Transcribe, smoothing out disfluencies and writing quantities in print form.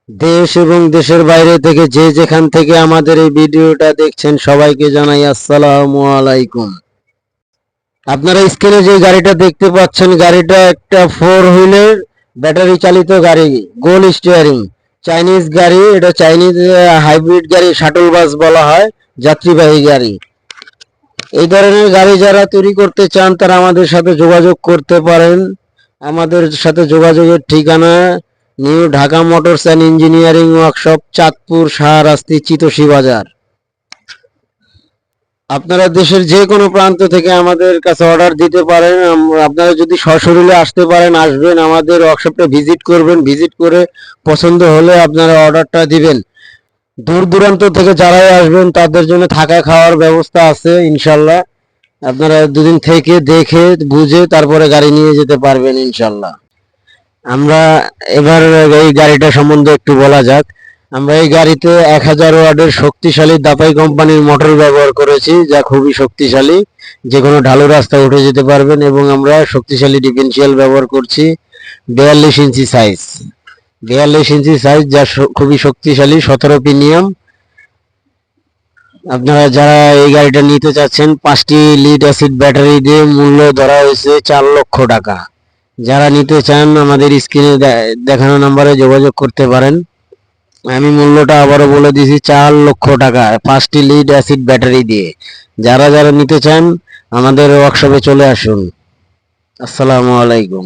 দেশ এবং দেশের বাইরে থেকে যে যেখান থেকে আমাদের এই ভিডিওটা দেখছেন সবাইকে জানাই আসসালামু আলাইকুম। আপনারা স্ক্রিনে যে গাড়িটা দেখতে পাচ্ছেন, গাড়িটা একটা 4 হুইলের ব্যাটারি চালিত গাড়ি, গোল স্টিয়ারিং, চাইনিজ গাড়ি। এটা চাইনিজ হাইব্রিড গাড়ি, শাটল বাস বলা হয়, যাত্রীবাহী গাড়ি। এই ধরনের গাড়ি যারা তৈরি করতে চান তারা আমাদের সাথে যোগাযোগ করতে পারেন। আমাদের সাথে যোগাযোগের ঠিকানা new Dhaka motors and engineering workshop, Chandpur, Shahrasti, Chitoshi বাজার। আপনারা দেশের যে কোনো প্রান্ত থেকে আমাদের কাছে অর্ডার দিতে পারেন। আপনারা যদি সশরীরে আসতে পারেন, আসবেন, আমাদের ওয়ার্কশপটা ভিজিট করবেন, ভিজিট করে পছন্দ হলে আপনারা অর্ডারটা দিবেন। দূর দূরান্ত থেকে যারাই আসবেন তাদের জন্য থাকা খাওয়ার ব্যবস্থা আছে ইনশাল্লাহ। আপনারা দুদিন থেকে দেখে বুঝে তারপরে গাড়ি নিয়ে যেতে পারবেন ইনশাল্লাহ। আমরা এবার এই গাড়িটা সম্বন্ধে একটু বলা যাক। আমরা এই গাড়িতে 1000 ওয়াটের শক্তিশালী দাপাই কোম্পানির মোটর ব্যবহার করেছি, যা খুবই শক্তিশালী, যে কোনো ঢালু রাস্তা উঠে যেতে পারবেন। এবং আমরা শক্তিশালী ডিফারেন্সিয়াল ব্যবহার করছি 42 ইঞ্চি সাইজ, 42 ইঞ্চি সাইজ, যা খুবই শক্তিশালী, 17 প্রিমিয়াম। আপনারা যারা এই গাড়িটা নিতে চাচ্ছেন, 5টি লিড অ্যাসিড ব্যাটারি দিয়ে মূল্য ধরা হয়েছে 4 লক্ষ টাকা। যারা নিতে চান আমাদের স্ক্রিনে দেখানো নাম্বারে যোগাযোগ করতে পারেন। আমি মূল্যটা আবারও বলে দিয়েছি, 4 লক্ষ টাকা, 5টি লিড অ্যাসিড ব্যাটারি দিয়ে। যারা যারা নিতে চান আমাদের ওয়ার্কশপে চলে আসুন। আসসালামু আলাইকুম।